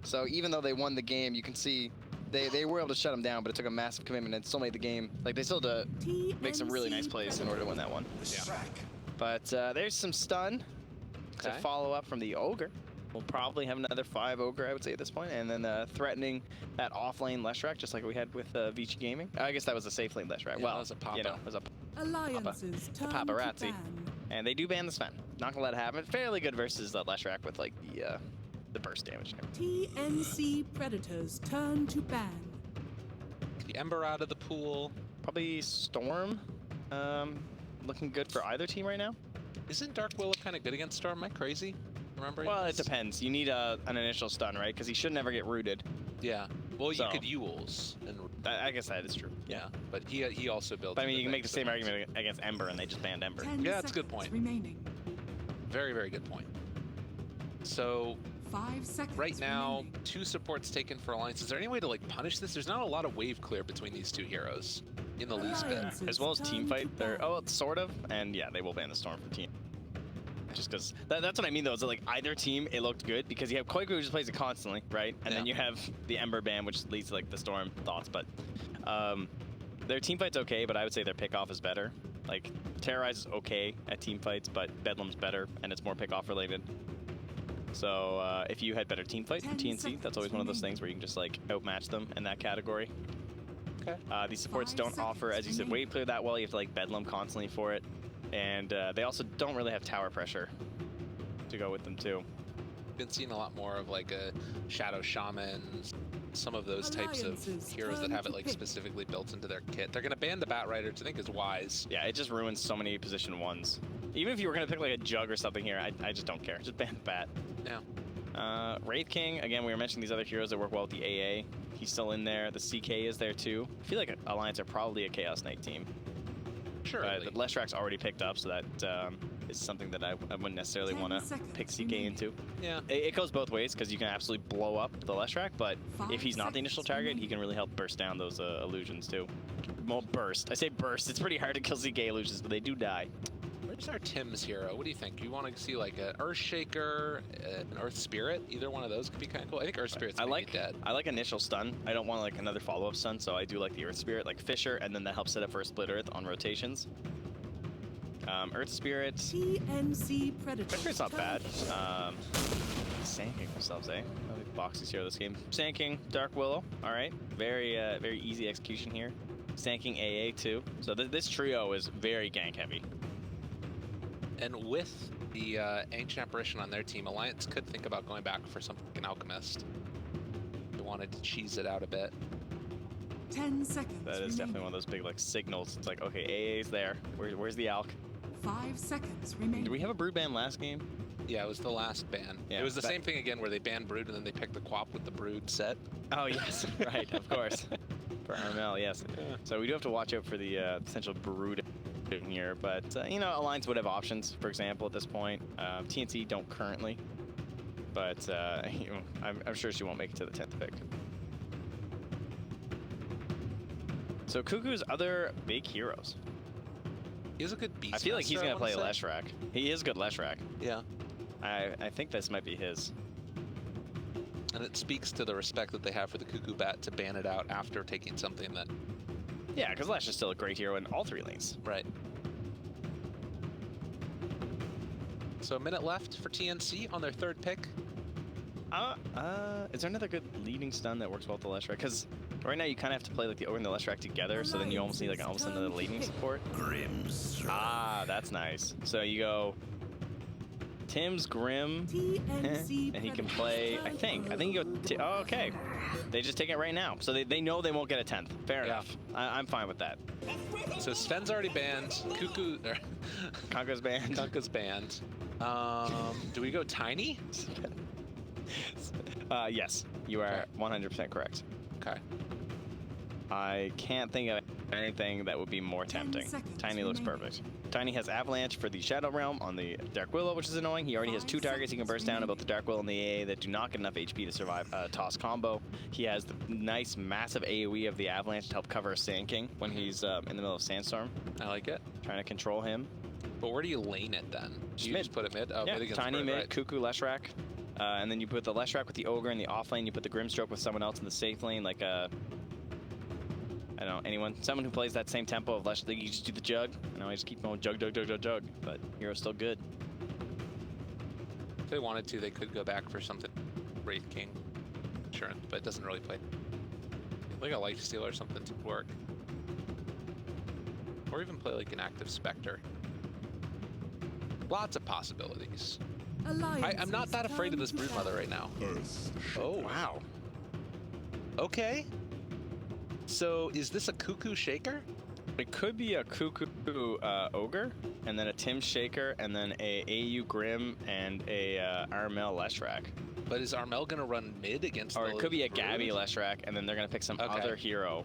So even though they won the game, you can see they were able to shut him down, but it took a massive commitment and still made the game. Like, they still had to make some really nice plays in order to win that one. Yeah. But there's some stun to follow up from the Ogre. We'll probably have another 5 Ogre, I would say, at this point, and then threatening that off-lane Leshrac, just like we had with Vici Gaming. I guess that was a safe lane Leshrac. Yeah, well, that was a Papa. you know, it was a Alliances turn paparazzi. to ban. And they do ban the Sven. Not gonna let it happen. Fairly good versus Leshrac with like the burst damage. TNC Predators turn to ban. The Ember out of the pool. Probably Storm. Looking good for either team right now. Isn't Dark Willow kind of good against Storm? Am I crazy? Remember? Well, it depends. You need an initial stun, right? Because he should never get rooted. Yeah. Well, So- you could Yules. And I guess that is true. yeah, but he also builds. But I mean, you can make the same argument against Ember, and they just banned Ember. 10 Yeah, that's a good seconds point. remaining. Very, very good point. So 5 seconds right now, remaining. 2 supports taken for Alliance. Is there any way to like punish this? There's not a lot of wave clear between these 2 heroes in the least bit. Alliances As well as team turn fight. to They're ban. sort of, and yeah, they will ban the Storm from team. Just because that's what I mean though. Is that like either team, it looked good because you have Koiku who just plays it constantly, right? And then you have the Ember ban, which leads to like the Storm thoughts. But their team fight's okay, but I would say their pickoff is better. Like Terrorize is okay at team fights, but Bedlam's better and it's more pickoff related. So if you had better team fight from 10 TNC, that's always one of those things where you can just like outmatch them in that category. Okay. These supports 5 don't offer, seconds as you said, remaining. wave clear that well. You have to like Bedlam constantly for it. And they also don't really have tower pressure to go with them too. Been seeing a lot more of like a Shadow Shaman, some of those types of Alliances heroes that turn have to it like pick. specifically built into their kit. They're gonna ban the Bat Rider, which I think is wise. Yeah, it just ruins so many position ones. Even if you were going to pick like a Jug or something here, I just don't care. Just ban the Bat. Yeah. Wraith King, again, we were mentioning these other heroes that work well with the AA. He's still in there. The CK is there too. I feel like Alliance are probably a Chaos Knight team. Sure. But the Leshrac's already picked up, so that is something that I wouldn't necessarily 10 want to seconds pick CK remaining. into. Yeah. It goes both ways because you can absolutely blow up the Leshrac, but 5 if he's not the initial seconds target, he remaining. can really help burst down those illusions too. Well, burst. I say burst. It's pretty hard to kill CK illusions, but they do die. Where's our Tim's hero? What do you think? You want to see like an Earthshaker, an Earth Spirit? Either one of those could be kind of cool. I think Earth Spirit's gonna be dead. I like initial stun. I don't want like another follow-up stun, so I do like the Earth Spirit, like Fisher, and then that helps set up for a split Earth on rotations. Earth Spirit. TNC Predators. Fisher's not turn bad. to Sanking themselves, eh? I like Boxy's hero this game. Sanking Dark Willow. All right, very easy execution here. Sanking AA too. So this trio is very gank heavy. And with the Ancient Apparition on their team, Alliance could think about going back for something like an Alchemist. They wanted to cheese it out a bit. 10 seconds That is remaining. definitely one of those big like signals. It's like, okay, AA's there. Where's the Alch? 5 seconds remaining. Did we have a brood ban last game? Yeah, it was the last ban. Yeah, it was the that- same thing again where they banned Brood and then they picked the Quap with the Brood set. Oh yes, right, of course. For Armel, yes. Yeah. So we do have to watch out for the potential brood in here, but you know, Alliance would have options. For example, at this point, TNC don't currently, but you know, I'm sure she won't make it to the 10th pick. So Cuckoo's other big heroes. He has a good Beast. I feel like he's Master, gonna play wanna say. Leshrac. He is good Leshrac. Yeah. I think this might be his. And it speaks to the respect that they have for the Cuckoo Bat to ban it out after taking something that... Yeah, because Lesh is still a great hero in all 3 lanes. Right. So a minute left for TNC on their 3rd pick. Is there another good leading stun that works well with the Leshrac? Because right now you kind of have to play like the Ogre and the Leshrac together, so then you almost need like almost another leading support. Ah, that's nice. So you go Tim's Grim, TNC and he can Predators play. turn I think you go. Oh, okay, they just take it right now, so they know they won't get a 10th. Fair Yeah. enough. I'm fine with that. So Sven's already banned. Cuckoo... Congo's banned. Kunkka's banned. Do we go Tiny? Yes, you are 100% correct. Okay. I can't think of anything that would be more 10 tempting. seconds Tiny looks remaining. perfect. Tiny has Avalanche for the Shadow Realm on the Dark Willow, which is annoying. He already has 2 targets he can burst down, about the Dark Willow and the AA that do not get enough HP to survive a toss combo. He has the nice, massive AoE of the Avalanche to help cover a Sand King when he's in the middle of Sandstorm, I like it. trying to control him. But where do you lane it then? Do you mid. just put it mid? Oh, Yeah, mid against Tiny Bird, mid, right. Cuckoo, Leshrac. And then you put the Leshrac with the Ogre in the off lane. You put the Grimstroke with someone else in the safe lane, like I don't know, anyone. Someone who plays that same tempo of Lesh. You just do the Jug. You know, I just keep going Jug, Jug, Jug, Jug, Jug. But Hero's still good. If they wanted to, they could go back for something Wraith King insurance, but it doesn't really play. Like a Lifesteal or something to work. Or even play like an active Spectre. Lots of possibilities. I'm not that afraid of this Broodmother right now. Oh, wow. Okay. So is this a Cuckoo Shaker? It could be a Cuckoo Ogre, and then a Tim Shaker, and then a AU Grim, and a Armel Leshrac. But is Armel gonna run mid against? Or the it could be a Brood? Gabby Leshrac, and then they're gonna pick some Okay. other hero.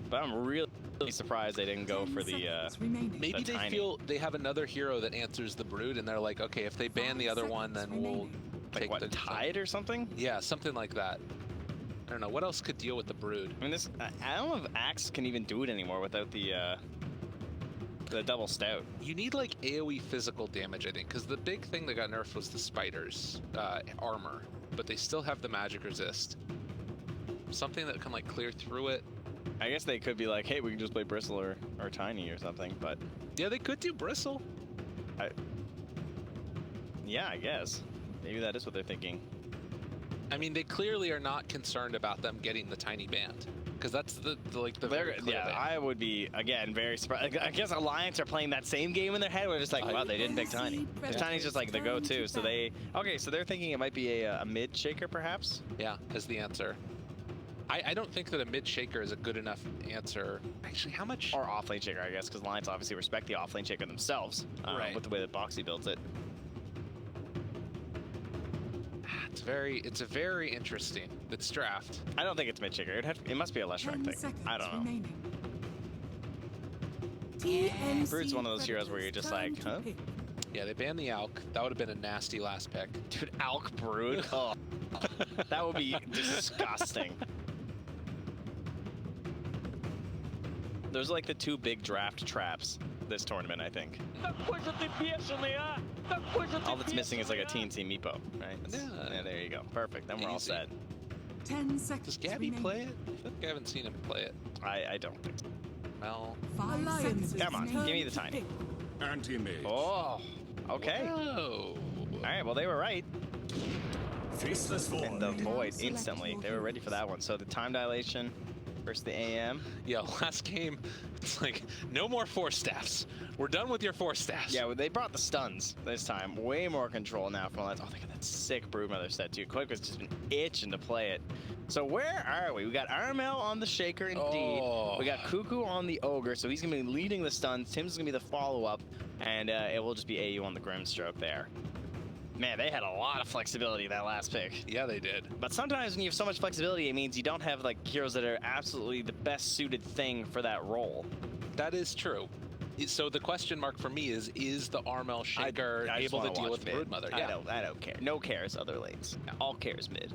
But I'm really surprised they didn't go for the. Maybe the they tiny. feel they have another hero that answers the Brood, and they're like, okay, if they ban the other one, then we'll Like take what, the Tide or something? Yeah, something like that. I don't know what else could deal with the Brood. I mean, this. I don't know if Axe can even do it anymore without the double stout. You need like AoE physical damage, I think, because the big thing that got nerfed was the spiders armor, but they still have the magic resist. Something that can like clear through it. I guess they could be like, hey, we can just play Bristle or Tiny or something, but Yeah, they could do Bristle. yeah, I guess. Maybe that is what they're thinking. I mean, they clearly are not concerned about them getting the tiny band, because that's the very clear Yeah, thing. I would be, again, very surprised. I guess Alliance are playing that same game in their head. We're just like, wow, they didn't pick Tiny. Because Tiny's just like the go-to. So they, okay, so they're thinking it might be a mid shaker, perhaps? Yeah, is the answer. I don't think that a mid shaker is a good enough answer. Actually, how much? Or off-lane shaker, I guess, because Alliance obviously respect the off-lane shaker themselves Right. with the way that Boxy builds it. It's a very interesting. It's draft. I don't think it's mid shaker. It must be a Leshrac thing. I don't know. Brood's one of those heroes where you're just like, huh? Yeah, they banned the Alk. That would have been a nasty last pick. Dude, Alk Brood? Oh. That would be disgusting. Those are like the two big draft traps this tournament, I think. All that's missing is like a TNT Meepo, right? Yeah, there you go. Perfect. Then we're all Easy. set. 10 seconds. Does Gabby play it? I feel like I haven't seen him play it. I don't think so. Well, 5 seconds. Come on, give me the Tiny. Anti-mage. Oh, okay. whoa. All right, well, they were right. Faceless Void. And the Void instantly. They were ready for that one. So the time dilation versus the AM. Yeah, last game, it's like, no more Force Staffs. We're done with your Force Staffs. Yeah, well, they brought the stuns this time. Way more control now from Alliance. Oh, they got that sick Broodmother set too. Quick has just been itching to play it. So where are we? We got Armel on the Shaker, indeed. Oh. We got Cuckoo on the Ogre, so he's going to be leading the stuns. Tim's going to be the follow-up, and it will just be AU on the Grimstroke there. Man, they had a lot of flexibility that last pick. Yeah, they did. But sometimes when you have so much flexibility, it means you don't have like heroes that are absolutely the best suited thing for that role. That is true. So the question mark for me is the Armel Shaker I just able to wanna deal watch with mid. Broodmother? I Yeah. don't care. No cares other lanes. All cares mid.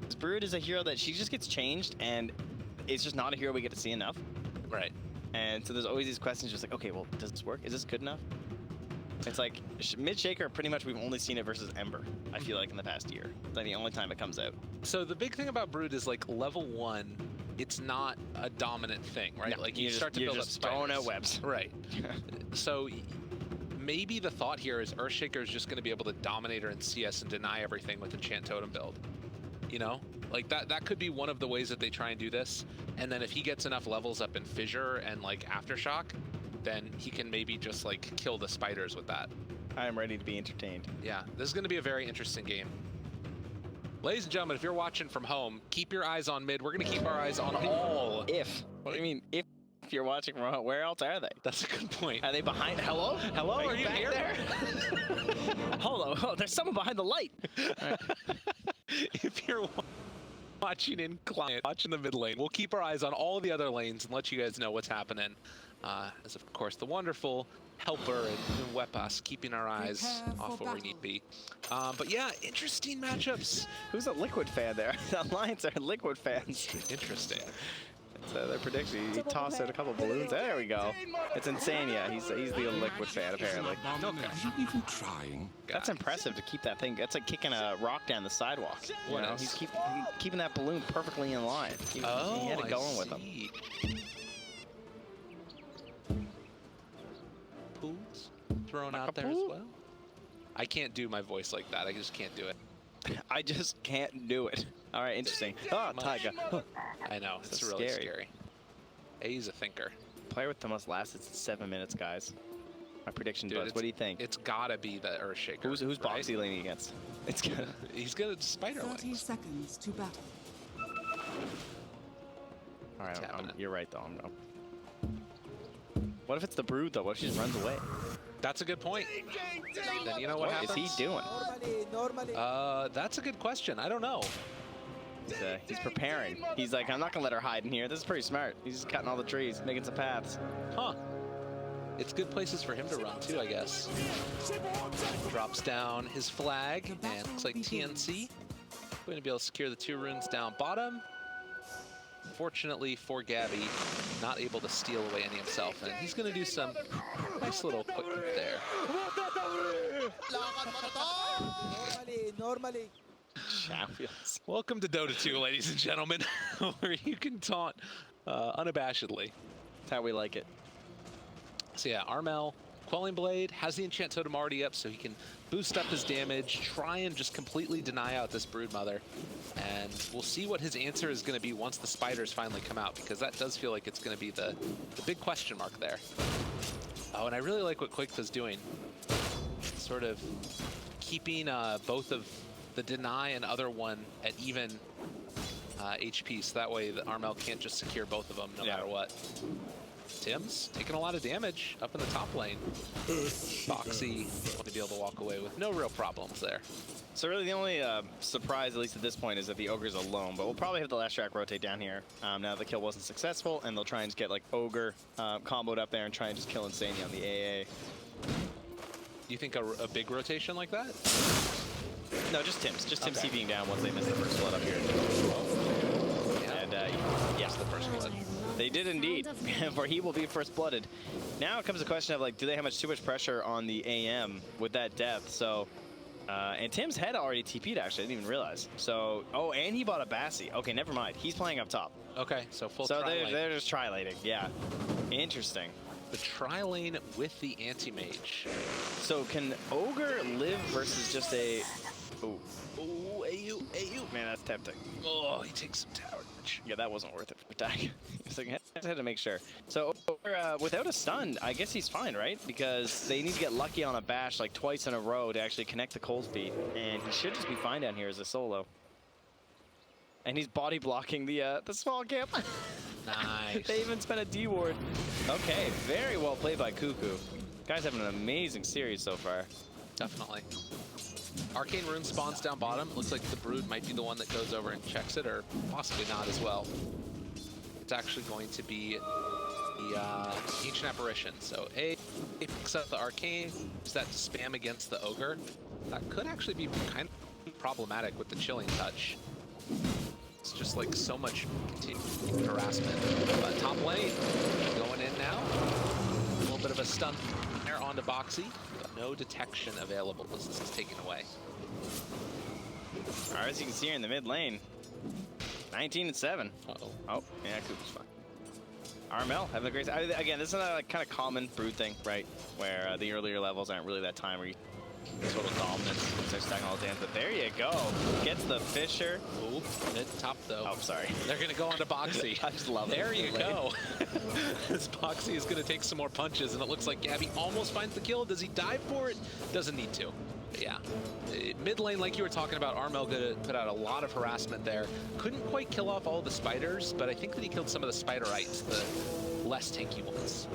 This Brood is a hero that she just gets changed, and it's just not a hero we get to see enough. Right. And so there's always these questions just like, okay, well, does this work? Is this good enough? It's like mid Shaker, pretty much we've only seen it versus Ember, I feel like, in the past year. It's like the only time it comes out. So the big thing about Brood is like level 1, it's not a dominant thing, right? No, like you you're start to you're build up just throwing spiders. out webs. Right. So maybe the thought here is Earthshaker is just going to be able to dominate her in CS and deny everything with Enchant Totem build. You know? Like that could be one of the ways that they try and do this. And then if he gets enough levels up in Fissure and like Aftershock, then he can maybe just like kill the spiders with that. I am ready to be entertained. Yeah, this is going to be a very interesting game. Ladies and gentlemen, if you're watching from home, keep your eyes on mid. We're going to keep our eyes on all. If. What do you mean, if you're watching from home, where else are they? That's a good point. Are they behind? Hello? Hello, are you back here? there? Hello. Oh, there's someone behind the light. If you're watching in client, watching the mid lane, we'll keep our eyes on all the other lanes and let you guys know what's happening. As of course, the wonderful helper and Wepas keeping our eyes off where we need to be. But yeah, interesting matchups. Who's a Liquid fan there? The Alliance are Liquid fans. Interesting. So their prediction, he tossed out a couple balloons. There we go. It's Insania. He's the liquid fan, apparently. Are you even trying? That's impressive to keep that thing. That's like kicking a rock down the sidewalk. You know, he's keeping that balloon perfectly in line. He had it going with him. Pools thrown out there as well. I can't do my voice like that. I just can't do it. I just can't do it. All right, interesting. Oh, Taiga. I know, it's So really scary. scary. He's a thinker. Player with the most lasted 7 minutes, guys. My prediction, Dude, Buzz. What do you think? It's gotta be the Earthshaker. Who's right? Boxy leaning against? It's gonna. He's got spider 30 wings. seconds to battle. All right, Tapping it. you're right though. What if it's the Brood though? What if she just runs away? That's a good point. Then you know what happens? Is he doing? That's a good question. I don't know. He's preparing. He's like, I'm not gonna let her hide in here. This is pretty smart. He's just cutting all the trees, making some paths. Huh. It's good places for him to run too, I guess. Drops down his flag, and looks like TNC. Going to be able to secure the 2 runes down bottom. Fortunately for Gabby, not able to steal away any himself, and he's going to do some nice little quick there. Champions. Welcome to Dota 2, ladies and gentlemen, where you can taunt unabashedly. That's how we like it. So yeah, Armel, Quelling Blade, has the Enchant Totem already up so he can boost up his damage, try and just completely deny out this Broodmother. And we'll see what his answer is going to be once the spiders finally come out, because that does feel like it's going to be the big question mark there. Oh, and I really like what Quake's doing. Sort of keeping both of the Deny and other one at even HP, so that way the Armel can't just secure both of them no matter what. Tim's taking a lot of damage up in the top lane. Foxy to be able to walk away with no real problems there. So really the only surprise, at least at this point, is that the Ogre's alone, but we'll probably have the last track rotate down here. Now the kill wasn't successful, and they'll try and just get like Ogre comboed up there and try and just kill Insania on the AA. Do you think a big rotation like that? No, just Tim's. Just Tim's TPing down once they miss the first blood up here. And yes, the first blood. They did indeed, for he will be first blooded. Now it comes a question of like, do they have too much pressure on the AM with that depth? So, and Tim's had already TP'd actually, I didn't even realize. So, oh, and he bought a Bassi. Okay, never mind. He's playing up top. Okay, so full So tri-lane. they're just tri-laning, yeah. Interesting. The tri-lane with the anti-mage. So can Ogre live versus just a... Ooh. Ooh, AU. Man, that's tempting. Oh, he takes some tower damage. Yeah, that wasn't worth it for attack. He's like, I had to make sure. So without a stun, I guess he's fine, right? Because they need to get lucky on a bash like twice in a row to actually connect the cold feet. And he should just be fine down here as a solo. And he's body blocking the small camp. Nice. They even spent a D ward. Okay, very well played by Cuckoo. Guy's having an amazing series so far. Definitely. Arcane Rune spawns down bottom. It looks like the Brood might be the one that goes over and checks it, or possibly not as well. It's actually going to be the Ancient Apparition. So A picks up the Arcane, use that to spam against the Ogre. That could actually be kind of problematic with the Chilling Touch. It's just like so much continued harassment. But top lane, going in now. A little bit of a stun there onto Boxy. No detection available as this is taken away. All right, as you can see here in the mid lane, 19-7. Uh-oh. Oh, yeah, Cooper's fine. Armel having a great. Again, this is a kind of common Brood thing, right? Where the earlier levels aren't really that time where you total dominance, start stacking all the damage. But there you go, gets the Fisher. Ooh, mid top though. Oh, sorry. They're gonna go onto Boxy. I just love it. There you go. This Boxy is gonna take some more punches, and it looks like Gabby almost finds the kill. Does he dive for it? Doesn't need to. But yeah, mid lane, like you were talking about, Armel put out a lot of harassment there. Couldn't quite kill off all the spiders, but I think that he killed some of the spiderites, the less tanky ones.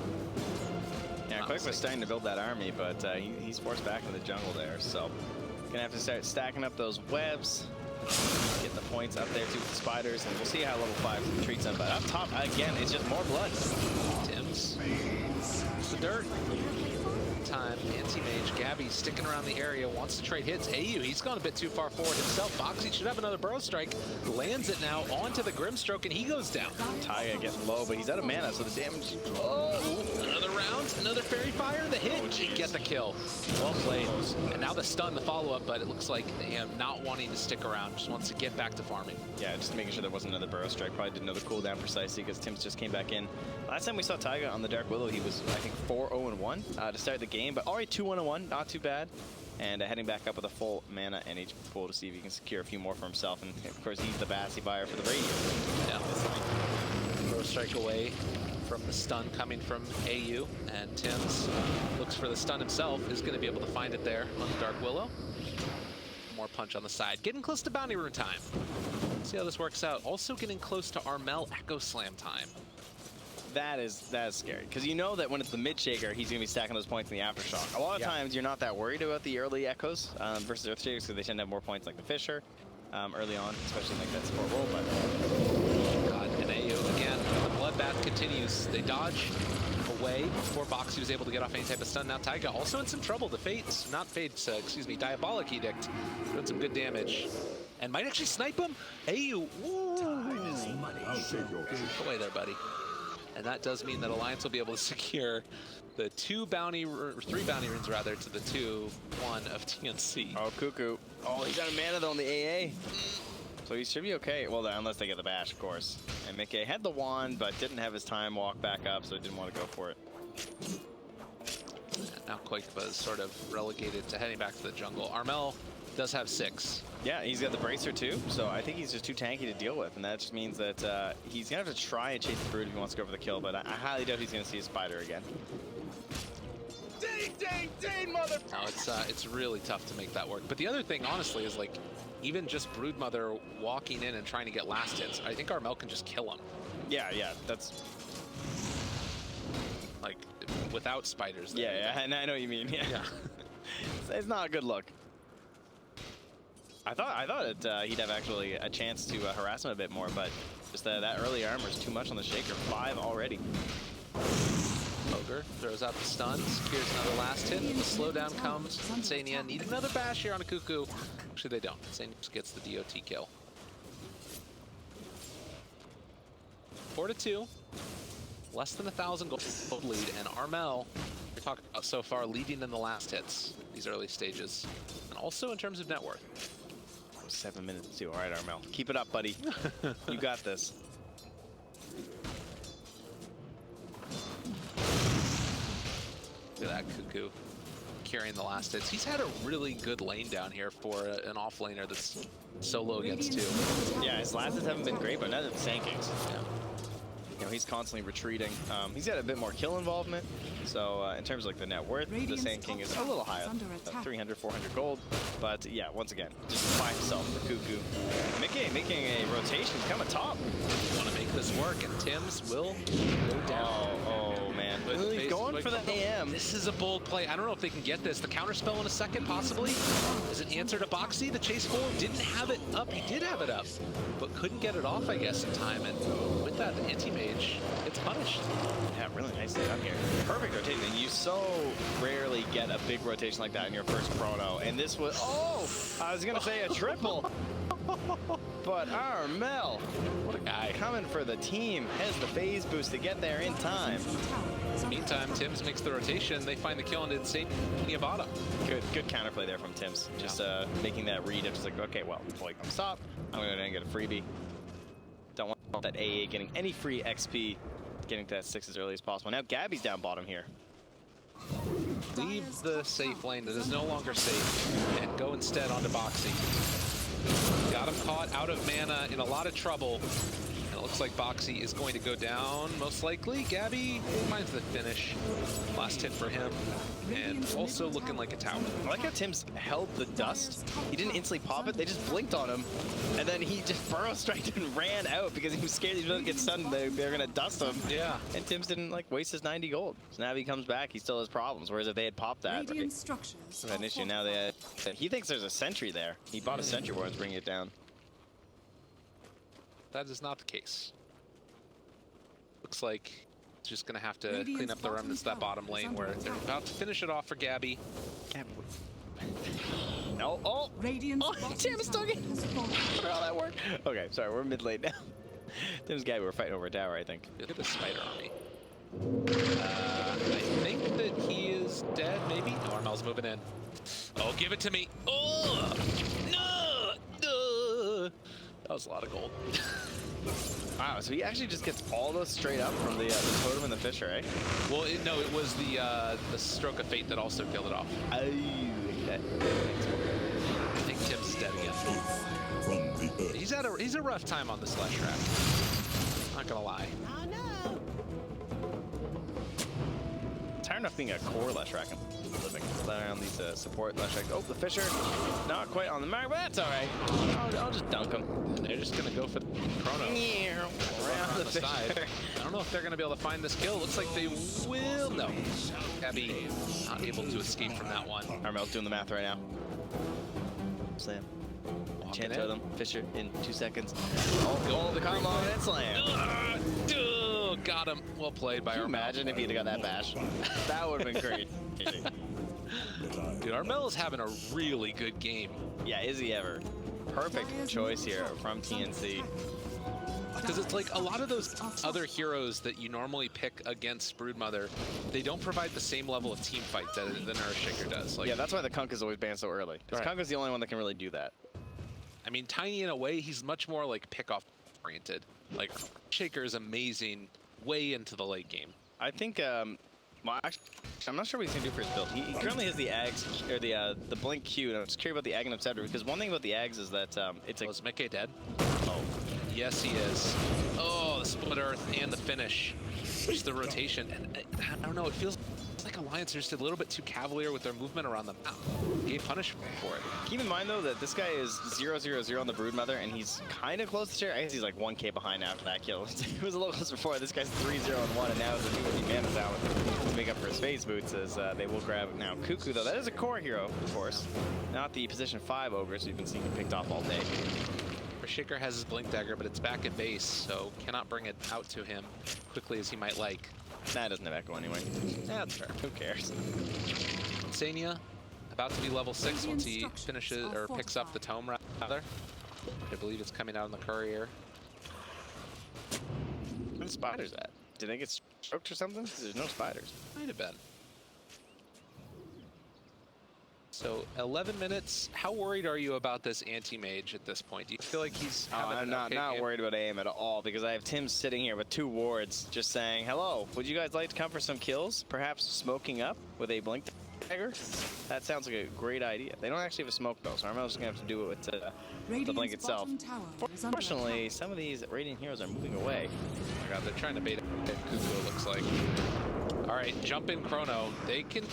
Yeah, Quick was starting to build that army, but he's forced back in the jungle there, so gonna have to start stacking up those webs, get the points up there too with the spiders, and we'll see how level 5 treats them. But up top, again, it's just more blood. Tim's the dirt. meantime, Anti-Mage, Gabby sticking around the area, wants to trade hits. AU, he's gone a bit too far forward himself. Boxy should have another Burrow Strike. Lands it now onto the Grimstroke, and he goes down. Taiga getting low, but he's out of mana, so the damage... Oh, another round, another Fairy Fire, the hit, get the kill. Well played. And now the stun, the follow-up, but it looks like not wanting to stick around, just wants to get back to farming. Yeah, just making sure there wasn't another Burrow Strike. Probably didn't know the cooldown precisely because Tim's just came back in. Last time we saw Taiga on the Dark Willow, he was, I think, 4-0-1 to start the game, but already 2-1-1, not too bad. And heading back up with a full mana and HP pool to see if he can secure a few more for himself. And of course, he's the Bassy buyer for the radio. Yeah. Burrow Strike away from the stun coming from AU, and Tim's looks for the stun himself, is going to be able to find it there on the Dark Willow. More punch on the side. Getting close to Bounty Rune time. See how this works out. Also getting close to Armel Echo Slam time. That is scary, because you know that when it's the mid shaker, he's going to be stacking those points in the aftershock. A lot of times you're not that worried about the early echoes versus earth shakers, because they tend to have more points like the Fisher early on, especially in like that support role. But God, and AU again, the bloodbath continues. They dodge away before Boxy was able to get off any type of stun. Now Taiga also in some trouble. The Fates, not Fates, excuse me, Diabolic Edict doing some good damage. And might actually snipe him. AU, time is money. Go away there, buddy. And that does mean that Alliance will be able to secure the 3 bounty runes rather to the 2-1 of TNC. oh, Cuckoo. Oh, he's out of mana though on the AA. So he should be okay. Well, unless they get the bash, of course. And Mickey had the wand, but didn't have his time walk back up, so he didn't want to go for it. Now Quake is sort of relegated to heading back to the jungle. Armel does have 6. Yeah, he's got the bracer too, so I think he's just too tanky to deal with, and that just means that he's gonna have to try and chase the Brood if he wants to go for the kill, but I highly doubt he's gonna see a Spider again. Dang, mother! No, it's really tough to make that work. But the other thing, honestly, is like, even just Broodmother walking in and trying to get last hits, I think Armel can just kill him. Yeah, that's... Like, without spiders. Yeah, and I know what you mean, yeah. It's not a good look. I thought he'd have actually a chance to harass him a bit more, but just that early armor is too much on the Shaker. 5 already. Ogre throws out the stun, secures another last hit. The slowdown comes. Insania need another bash here on a Cuckoo. Actually, they don't. Insania just gets the DOT kill. 4-2. Less than 1,000 gold lead, and Armel, we're talking about so far, leading in the last hits, these early stages. And also in terms of net worth. 7 minutes too. All right, Armel. Keep it up, buddy. You got this. Look at that Cuckoo carrying the last hits. He's had a really good lane down here for an off laner that's solo against 2. Yeah, his last hits haven't been great, but now that it's Sankings. Yeah. You know, he's constantly retreating. He's got a bit more kill involvement, so in terms of like the net worth, the Sand King is a little higher, 300, 400 gold. But yeah, once again, just by himself, the Cuckoo. Mickey making a rotation, come atop. Want to make this work, and Tim's will go down. Oh man, he's going for the AM. This is a bold play. I don't know if they can get this. The counter spell in a second, possibly. Is it answer to Boxy? The chase forward didn't have it up. He did have it up, but couldn't get it off, I guess, in time. And with that, the anti-mage gets punished. Yeah, really nicely done here. Perfect rotation. You so rarely get a big rotation like that in your first proto. And this was, I was going to say a triple. But Armel, What a guy. coming for the team, has the phase boost to get there in time. Meantime, Tim's makes the rotation. They find the kill and insane bottom. Good counterplay there from Tim's. Just making that read of just like, okay, well, before he comes stop, I'm going to go ahead and get a freebie. Don't want that AA getting any free XP, getting to that 6 as early as possible. Now Gabby's down bottom here. Leave the safe lane that is no longer safe and go instead onto Boxy. Got him caught out of mana, in a lot of trouble. And it looks like Boxy is going to go down, most likely. Gabby finds the finish. Last hit for him. And also looking like a tower. I like how Tim's held the dust. He didn't instantly pop it, they just blinked on him. And then he just burrow striked and ran out because he was scared he was going to get stunned. They were going to dust him. Yeah. And Tim's didn't like waste his 90 gold. So now if he comes back, he still has problems. Whereas if they had popped that, Radiant structures an issue. Now he thinks there's a sentry there. He bought a sentry ward to bring it down. That is not the case. Looks like just going to have to clean up the remnants of that bottom lane where they're about to finish it off for Gabby. No. Oh! Radiant's Oh, bottom Tim is tower stuck in. has fallen. For all that work. Okay, sorry, we're mid lane now. Tim's guy, we're fighting over a tower, I think. Look at the spider army. I think that he is dead, maybe? No, Armel's moving in. Oh, give it to me. Oh! No! That was a lot of gold. Wow, so he actually just gets all those straight up from the totem and the fisher, eh? Well, no, it was the stroke of fate that also killed it off. Oh, I think Tim's dead again. From the earth. He's a rough time on the slash trap. Not gonna lie. Oh, no! Tired enough being a core Leshrac and living. Relying on these support Leshracs. Oh, the fisher, not quite on the mark, but that's all right. I'll just dunk him. They're just gonna go for the chrono. Around On the side. I don't know if they're gonna be able to find this kill. Looks like they will. No. Gabby not able to escape from that one. Armel's doing the math right now. Slam. Walking Chant in. totem. Fisher in 2 seconds. Oh, the combo and slam. Got him. Well played by Can you Armel. imagine if he'd have got that bash? That would have been great. Dude, Armel is having a really good game. Yeah, is he ever? Perfect choice here from TNC. Because it's like a lot of those other heroes that you normally pick against Broodmother, they don't provide the same level of team fight that Earthshaker does. Like, Yeah, that's why the Kunk is always banned so early. Because Right. Kunk is the only one that can really do that. I mean, Tiny in a way, he's much more like pick-off oriented. Like, Shaker is amazing way into the late game. I think, well, actually, I'm not sure what he's going to do for his build. He currently has the Ags, or the Blink Q, and I'm just curious about the Ag and Scepter, because one thing about the Ags is that it's a... Was Mickey dead? Oh. Yes, he is. Oh, the split earth and the finish. Just the rotation. And I don't know, it feels like Alliance are just a little bit too cavalier with their movement around the map. Gave punishment for it. Keep in mind, though, that this guy is 0-0-0 on the Broodmother, and he's kind of close to share. I guess he's like 1k behind after that kill. He was a little close before. This guy's 3-0-1, and now is a new mana talent to make up for his phase boots, as they will grab now. Cuckoo, though, that is a core hero, of course. Not the position 5 ogre, so you've been seeing him picked off all day. Shaker has his Blink Dagger, but it's back at base, so cannot bring it out to him quickly as he might like. Nah, it doesn't have echo anyway. Yeah, that's fair. Who cares? Sania, about to be level 6 once he finishes, or picks up the tome, rather. I believe it's coming out in the courier. Where the spiders at? Did they get stroked or something? 'Cause there's no spiders. Might have been. So 11 minutes. How worried are you about this anti-mage at this point? Do you feel like he's having I'm an not okay game? worried about aim at all, because I have Tim sitting here with 2 wards just saying, hello, would you guys like to come for some kills? Perhaps smoking up with a Blink Dagger? That sounds like a great idea. They don't actually have a smoke though, so Armel's just going to have to do it with the Blink Radiant's itself. bottom tower is under Fortunately, attack. some of these Radiant heroes are moving away. Oh my god, they're trying to bait Cuckoo, it looks like. All right, jump in Chrono. They can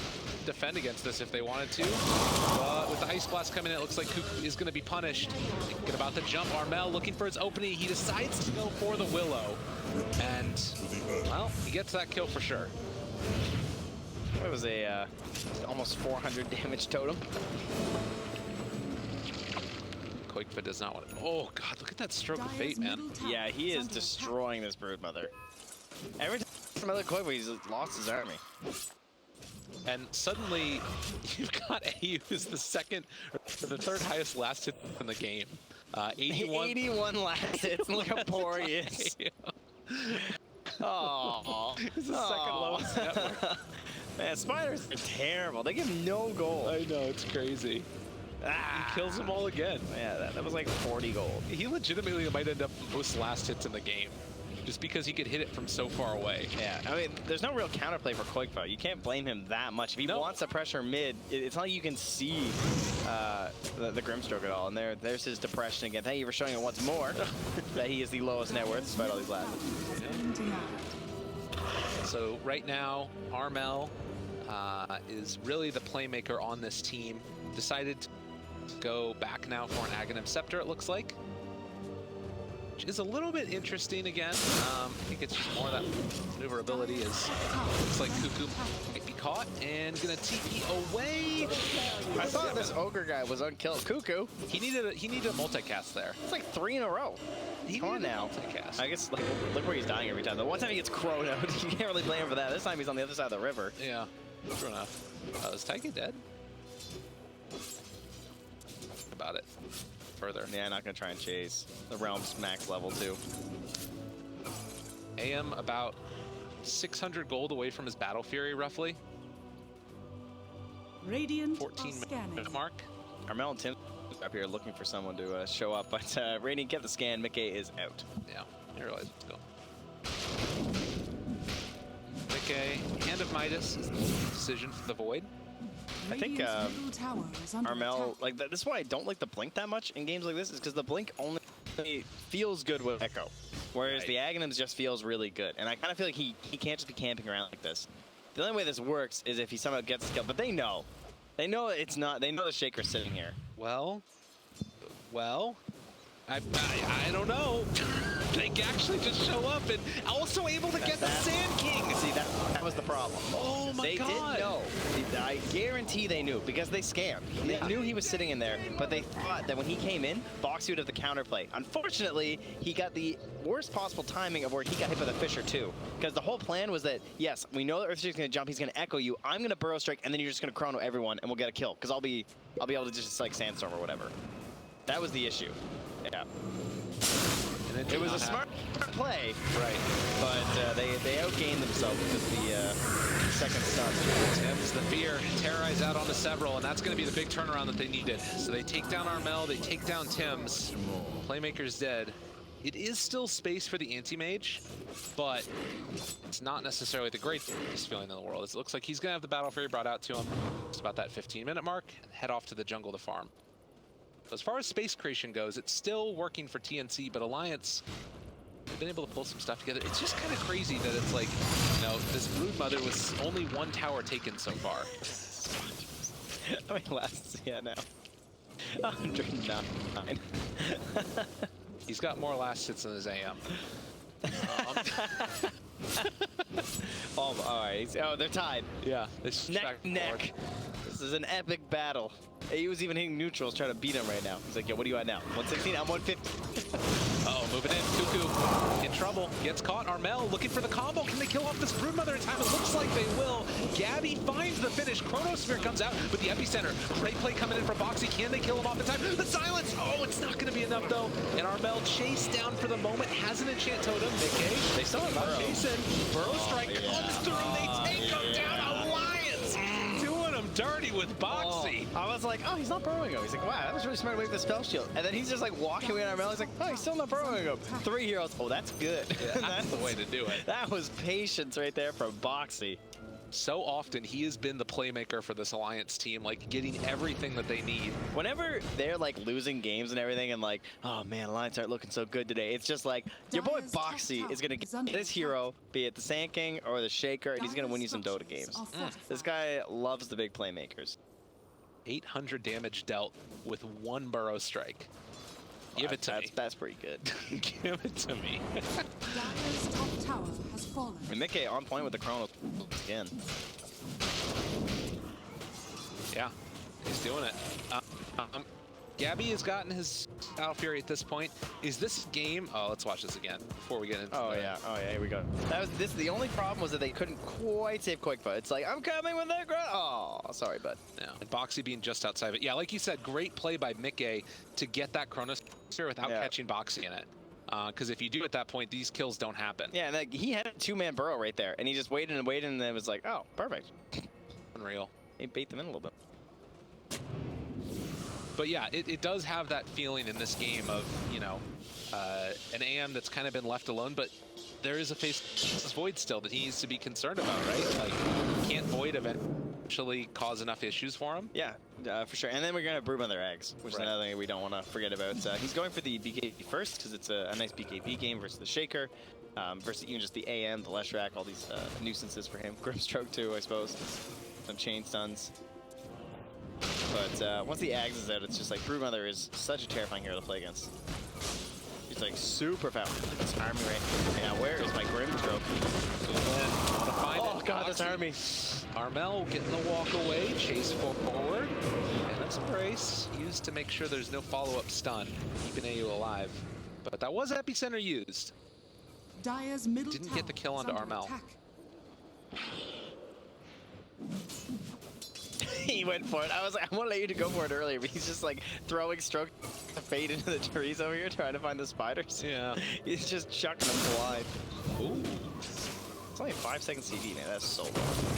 defend against this if they wanted to. But with the Ice Blast coming in, it looks like Cuckoo is going to be punished. Thinking about the jump, Armel looking for his opening. He decides to go for the Willow. And, well, he gets that kill for sure. It was a almost 400 damage totem. Koikva does not want it. Oh god, look at that stroke of Dire's fate, man. middle tower Yeah, he is under destroying this Broodmother. Every time another Koivu, he's lost his army. And suddenly, you've got AU who's the second, or the third highest last hit in the game. 81. 81 last hits. Look how poor he is. Oh, He's the second lowest net worth. Man, spiders are terrible. They give no gold. I know, it's crazy. Ah, He kills them all again. Yeah, that was like 40 gold. He legitimately might end up most last hits in the game, just because he could hit it from so far away. Yeah, I mean, there's no real counterplay for Koikva. You can't blame him that much. If he No. wants to pressure mid, it's not like you can see the Grimstroke at all. And there's his depression again. Thank you for showing it once more that he is the lowest net worth despite all these last. So right now, Armel is really the playmaker on this team. Decided to go back now for an Aghanim Scepter, it looks like. which is a little bit interesting again. I think it's just more of that maneuverability as looks like Cuckoo might be caught and gonna TP away. I thought this Ogre guy was unkilled. Cuckoo. He needed a multicast there. It's like 3 in a row. Come on now. Multicast. I guess like look where he's dying every time. The one time he gets chronoed, you can't really blame him for that. This time he's on the other side of the river. Yeah, true enough. Is Taika dead? About it further. Yeah, not gonna try and chase. The realm's max level too. AM about 600 gold away from his Battle Fury, roughly. Radiant 14 scanning. minute mark. Armel and Tim up here looking for someone to show up, but Radiant get the scan. Mickey is out. Yeah, I realize. Let's go. Mickey, Hand of Midas is the decision for the Void. I think Radiant's middle tower is under Armel, attack. like this is why I don't like the blink that much in games like this, is because the blink only feels good with Echo, whereas Right. the Aghanims just feels really good. And I kind of feel like he can't just be camping around like this. The only way this works is if he somehow gets killed, but they know it's not. They know the Shaker's sitting here. Well, I don't know. They actually just show up and also able to get the Sand King. See, that was the problem. Oh my They God. didn't know. I guarantee they knew because they scammed. They Yeah. knew he was sitting in there, but they thought that when he came in, Boxy would have the counterplay. Unfortunately, he got the worst possible timing of where he got hit by the Fisher too. Because the whole plan was that, yes, we know that Earthshaker's going to jump, he's going to echo you, I'm going to Burrow Strike, and then you're just going to chrono everyone, and we'll get a kill. Because I'll be able to just like Sandstorm or whatever. That was the issue. Yeah. And It was a smart play, Right. but they outgained themselves because of the second stun. Tim's the fear, terrorize out onto several, and that's going to be the big turnaround that they needed. So they take down Armel, they take down Tim's. Playmaker's dead. It is still space for the anti-mage, but it's not necessarily the greatest feeling in the world. It looks like he's going to have the Battle Fury brought out to him just about that 15-minute mark and head off to the jungle to farm. As far as space creation goes, it's still working for TNC, but Alliance have been able to pull some stuff together. It's just kind of crazy that it's like, you know, this Broodmother was only 1 tower taken so far. How many lasts he at now? 109. He's got more last hits than his AM. All right. Oh, they're tied. Yeah, this Neck, neck. This is an epic battle. He was even hitting neutrals trying to beat him right now. He's like, yo, what are you at now? 116, I'm 150. Oh, moving in. Cuckoo in trouble. Gets caught. Armel looking for the combo. Can they kill off this Broodmother in time? It looks like they will. Gabby finds the finish. Chronosphere comes out with the epicenter. Great play coming in from Boxy. Can they kill him off in time? The silence! Oh, it's not going to be enough, though. And Armel chased down for the moment. Has an enchant totem. Mickey. They still have Burrow. Jason. Burrow strike comes through. They take him down. Alliance doing him dirty with Boxy. I was like, oh, he's not burrowing him. He's like, wow, that was really smart to wait for the spell shield. And then he's just like walking away on our Armel. He's like, oh, he's still not burrowing him. 3 heroes. Oh, that's good. Yeah, that's the way to do it. That was patience right there from Boxy. So often he has been the playmaker for this Alliance team, like getting everything that they need. Whenever they're like losing games and everything and like, oh man, Alliance aren't looking so good today, it's just like, your boy Dyer's top Boxy tower is going to is get under this attack. hero, be it the Sand King or the Shaker, and he's going to win you some Dota games. This guy loves the big playmakers. 800 damage dealt with 1 Burrow strike. Give it to me. That's pretty good. Give it to me. Dyer's top tower has fallen. And Mickey on point with the Chrono again. Yeah, he's doing it. Gabby has gotten his Battle Fury at this point. Is this game? Oh, let's watch this again before we get into Oh yeah, here we go. The only problem was that they couldn't quite save Quickfoot. It's like, I'm coming with that ground. Oh, sorry, bud. Yeah, and Boxy being just outside of it. Yeah, like you said, great play by Mickey to get that Chronosphere without catching Boxy in it. Because if you do at that point, these kills don't happen. Yeah, and like, he had a 2-man burrow right there, and he just waited and waited, and then it was like, oh, perfect. Unreal. He bait them in a little bit. But yeah, it does have that feeling in this game of, you know, an AM that's kind of been left alone, but there is a faceless Void still that he needs to be concerned about, right? Like, can't Void eventually cause enough issues for him? Yeah, for sure. And then we're going to Broodmother eggs, which is another thing we don't want to forget about. He's going for the BKB first because it's a nice BKB game versus the Shaker, versus even just the AM, the Leshrac, all these nuisances for him. Grimstroke too, I suppose. Some chain stuns. But once the Ags is out, it's just like Broodmother is such a terrifying hero to play against. It's like super fast. Look at this army right now. Where is my Grim Stroke? Want to find Oh it. god, this army. Armel getting the walk away, chase forward, and that's a brace used to make sure there's no follow-up stun, keeping AU alive. But that was epicenter used. Dire's middle Didn't tower get the kill is onto under Armel. attack. He went for it. I was like, I want to let you to go for it earlier, but he's just like throwing Stroke to fade into the trees over here, trying to find the spiders. Yeah. He's just chucking them blind. Ooh. It's only a 5-second CD, man. That's so low.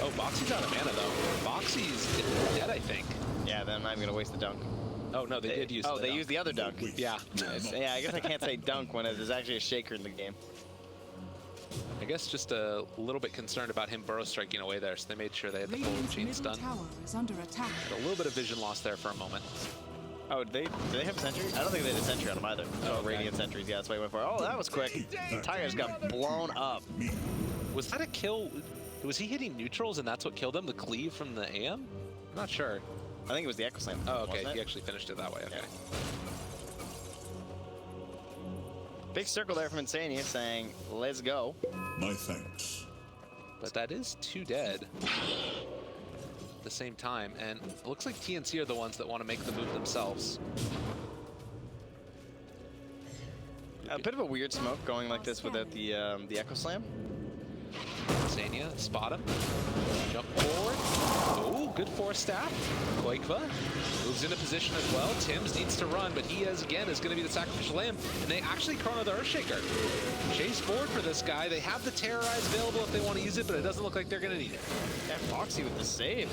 Oh, Boxy's out of mana, though. Boxy's dead, I think. Yeah, then I'm not even going to waste the dunk. Oh, no, they did use Oh, the they dunk. used the other dunk. Yeah. Yeah, I guess I can't say dunk when there's actually a shaker in the game. I guess just a little bit concerned about him burrow striking away there, so they made sure they had the full Radiant's chain middle stun. tower is under attack. A little bit of vision loss there for a moment. Oh, do they have sentry? I don't think they had a sentry on them either. Oh, okay. radiant sentries. Yeah, that's why he went for it. Oh, that was quick. Tigers got blown up. Was that a kill? Was he hitting neutrals and that's what killed him? The cleave from the AM? I'm not sure. I think it was the Echo Slam. Oh, okay. wasn't it? He actually finished it that way. Okay. Yeah. Big circle there from Insania saying, let's go. My thanks. But that is 2 dead at the same time, and it looks like TNC are the ones that want to make the move themselves. A bit of a weird smoke going like this without the Echo Slam. Insania, spot him. Jump forward. Oh, good force staff. Koikva moves into position as well. Tim's needs to run, but he is going to be the sacrificial lamb, and they actually chrono the Earthshaker. Chase forward for this guy. They have the Terrorize available if they want to use it, but it doesn't look like they're going to need it. Yeah, Foxy with the save.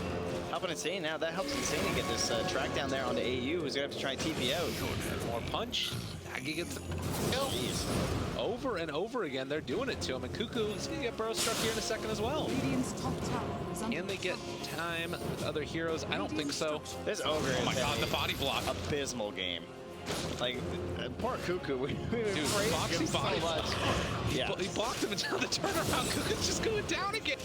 Helping Insane now. That helps Insane get this track down there onto AU, who's going to have to try and TP out. More punch. Aggie gets the kill. Jeez. Over and over again, they're doing it to him, and Cuckoo is going to get burrow struck here in a second as well. Radiant's top tower is under Can they get attack. time with other heroes? I don't think so. This Ogre Oh my is god, a the body block. abysmal game. Like, poor Cuckoo. We Dude, praised Foxy him so body much. block. Yeah. He blocked him until the turnaround. Cuckoo's just going down again.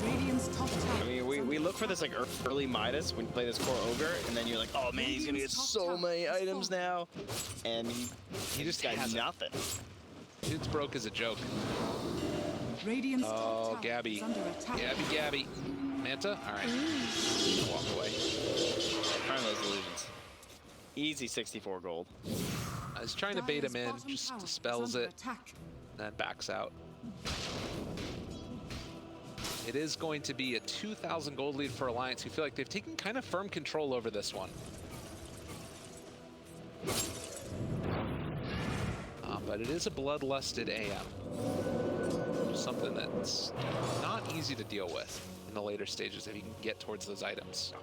Radiant's top tower. I mean, we look for this like early Midas when you play this core Ogre, and then you're like, oh man, he's gonna get so many items now, and he just got hasn't. nothing. Dude's broke as a joke. Radiant's Oh, top tower Gabby. is under attack. Gabby. Manta? All right. Walk away. Prime those illusions. Easy 64 gold. I was trying to bait him Dire's in, bottom just tower is dispels under it, attack. then backs out. It is going to be a 2,000 gold lead for Alliance, who feel like they've taken kind of firm control over this one. But it is a bloodlusted AM. Something that's not easy to deal with in the later stages if you can get towards those items.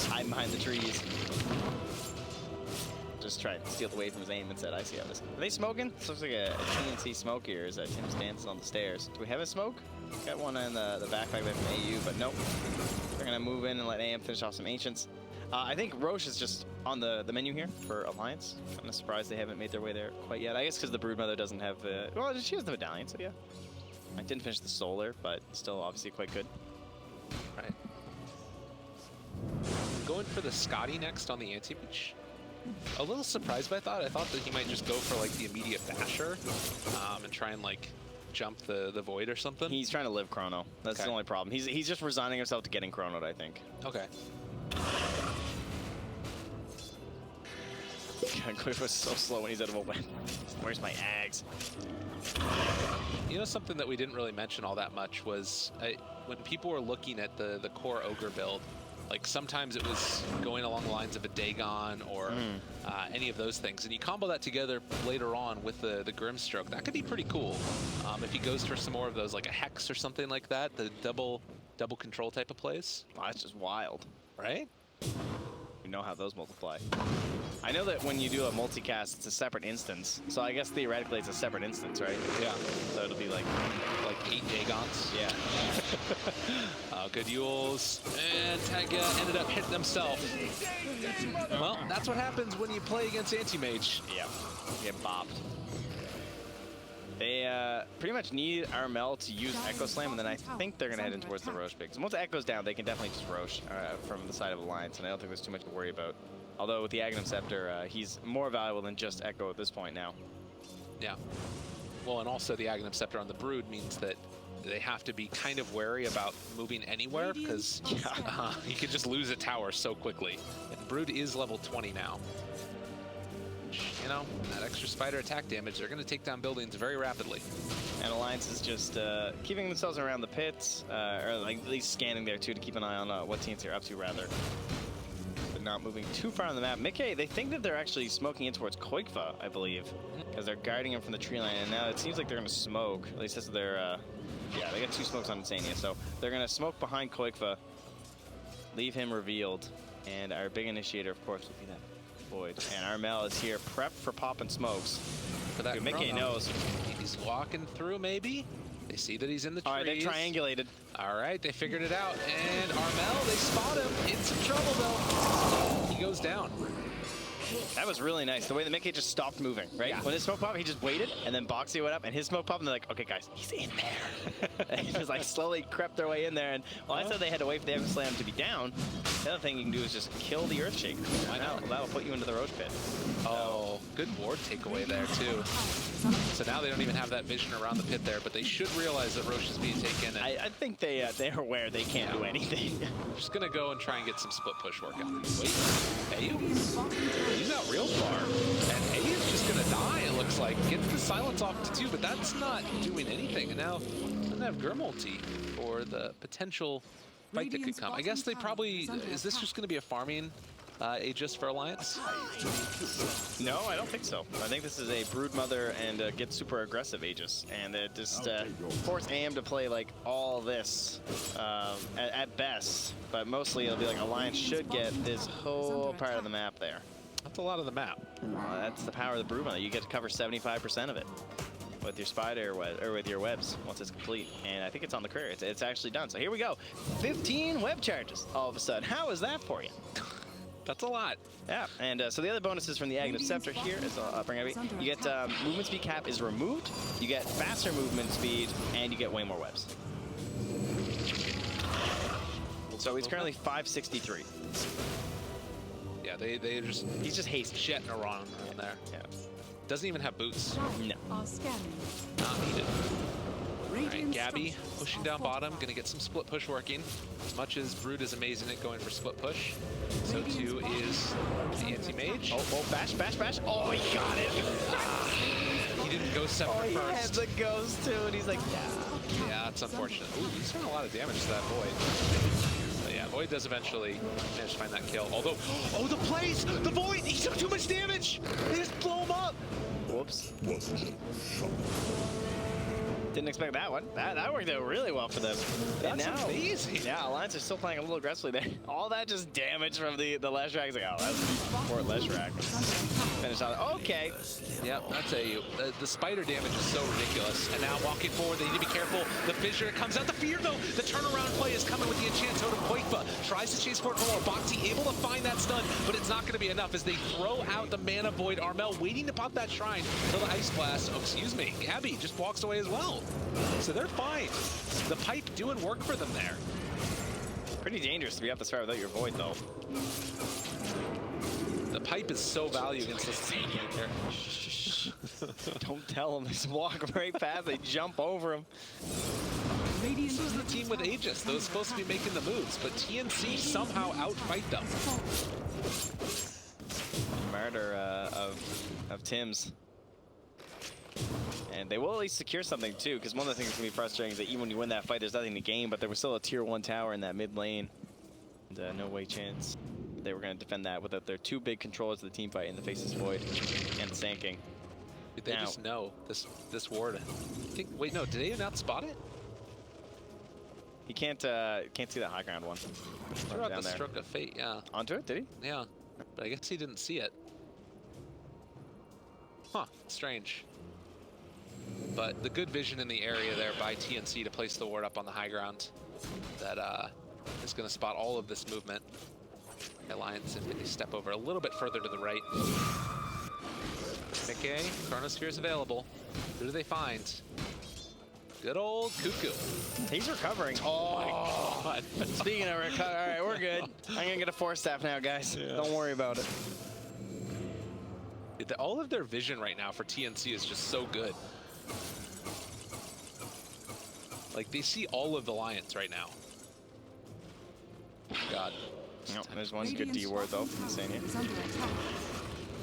Hide behind the trees. Just try and steal away from his aim instead. I see how this. Are they smoking? This looks like a TNC smoke here. Is that Tim's dancing on the stairs? Do we have a smoke? Got one in the backpack there from AU, but nope. They're gonna move in and let AM finish off some Ancients. I think Roche is just on the menu here for Alliance. I'm surprised they haven't made their way there quite yet. I guess because the Broodmother doesn't have, well, she has the Medallion, so yeah. I didn't finish the Solar, but still obviously quite good. Right. Going for the Scotty next on the anti-reach. A little surprised by that. I thought that he might just go for like the immediate basher and try and like jump the void or something. He's trying to live Chrono. That's Okay. the only problem. He's just resigning himself to getting Chronoed, I think. Okay. Cliff was so slow when he's out of a weapon. Where's my Ags? You know, something that we didn't really mention all that much was when people were looking at the core Ogre build, like sometimes it was going along the lines of a Dagon or any of those things. And you combo that together later on with the Grimstroke, that could be pretty cool. If he goes for some more of those, like a Hex or something like that, the double control type of plays. Wow, that's just wild. Right? You know how those multiply. I know that when you do a multicast, it's a separate instance. So I guess theoretically it's a separate instance, right? Yeah. So it'll be like 8 Dagons. Yeah. Good Yules. And Taiga ended up hitting himself. Well, that's what happens when you play against Anti-Mage. Yeah. Get bopped. They pretty much need Armel to use Echo Slam, and then I think they're going to head in towards the Roche pick. So once Echo's down, they can definitely just Roche from the side of Alliance, and I don't think there's too much to worry about. Although with the Aghanim Scepter, he's more valuable than just Echo at this point now. Yeah. Well, and also the Aghanim Scepter on the Brood means that they have to be kind of wary about moving anywhere because you can just lose a tower so quickly. And Brood is level 20 now. You know, that extra spider attack damage, they're going to take down buildings very rapidly. And Alliance is just keeping themselves around the pits, or like at least scanning there too to keep an eye on what teams are up to rather. But not moving too far on the map. Mickey, they think that they're actually smoking in towards Koikva, I believe, because they're guarding him from the tree line, and now it seems like they're going to smoke. At least this is their, yeah, they got 2 smokes on Insania, so they're going to smoke behind Koikva, leave him revealed, and our big initiator, of course, will be that Void. And Armel is here, prepped for popping smokes. For that Mickey knows. He's walking through, maybe. They see that he's in the trees. All right, they triangulated. All right, they figured it out. And Armel, they spot him. In some trouble, though. He goes down. That was really nice. The way that Mickey just stopped moving, right? Yeah. When his smoke popped, he just waited, and then Boxy went up, and his smoke popped, and they're like, okay, guys, he's in there. And he just like slowly crept their way in there. And well, I said they had to wait for the Echo Slam to be down. The other thing you can do is just kill the Earthshaker. Why not? That'll put you into the Roche pit. Oh, good ward takeaway there, too. So now they don't even have that vision around the pit there, but they should realize that Roche is being taken. And I think they're aware they can't do anything. Just going to go and try and get some split push work out. Wait, Ayu? He's out real far. And Ayu's just going to die, it looks like. Gets the silence off to 2, but that's not doing anything. And now going to have Gurmulti for the potential fight that could come. I guess they probably... Is this just going to be a farming Aegis for Alliance? No, I don't think so. I think this is a Brood Mother and get super aggressive Aegis. And just force AM to play like all this at best. But mostly it'll be like Alliance should get this whole part of the map there. That's a lot of the map. That's the power of the Brood Mother. You get to cover 75% of it with your spider or with your webs once it's complete. And I think it's on the courier. It's actually done. So here we go. 15 web charges all of a sudden. How is that for you? That's a lot. Yeah, and so the other bonuses from the Aghanim Scepter here is I'll bring it. You get movement speed cap is removed, you get faster movement speed, and you get way more webs. So he's currently 563. Yeah, he's just jetting around there. Yeah. Doesn't even have boots. No. Not needed. All right, Gabby pushing down bottom, gonna get some split push working. As much as Brood is amazing at going for split push, so too is the anti-mage. Oh, bash. Oh, he got it. He didn't go scepter first. He had the ghost too, and he's like, yeah. Yeah, that's unfortunate. Ooh, he's doing a lot of damage to that Void. But yeah, Void does eventually manage to find that kill. Although, oh, the plays! The Void! He took too much damage! They just blow him up! Whoops. Didn't expect that one. That worked out really well for them. That's amazing. Yeah, Alliance are still playing a little aggressively there. All that just damage from the Leshrac. It's like, oh, that's poor Leshrac. Finish on. Okay. Yep, that's the spider damage is so ridiculous. And now walking forward, they need to be careful. The fissure comes out. The fear, though. The turnaround play is coming with the enchant totem. Koikva tries to chase forward for more. Boxy able to find that stun, but it's not going to be enough as they throw out the mana void. Armel waiting to pop that shrine until the ice blast. Oh, excuse me. Gabby just walks away as well. So they're fine. The pipe doing work for them there. Pretty dangerous to be up this far without your void, though. The pipe is so valuable against this team here. Don't tell them. They just walk right past. They jump over them. This was the team with Aegis. Those supposed to be making the moves, but TNC somehow outfight them. Murder of Tim's. And they will at least secure something too, because one of the things that's going to be frustrating is that even when you win that fight, there's nothing to gain, but there was still a tier 1 tower in that mid lane. And no way chance they were going to defend that without their 2 big controllers of the team fight in the Faceless Void and Sanking. Did they just know this ward? Wait, no, did they not spot it? He can't see that high ground one. Threw out the stroke of fate, yeah. Onto it, did he? Yeah, but I guess he didn't see it. Huh, strange. But the good vision in the area there by TNC to place the ward up on the high ground that is going to spot all of this movement. Alliance, if they step over a little bit further to the right. Mickey, Chronosphere's available. Who do they find? Good old Cuckoo. He's recovering. Oh, my God. Speaking of recovery, all right, we're good. I'm gonna get a 4-staff now, guys. Yeah. Don't worry about it. All of their vision right now for TNC is just so good. Like, they see all of the Lions right now. God. Nope, there's one good D word though from Insania.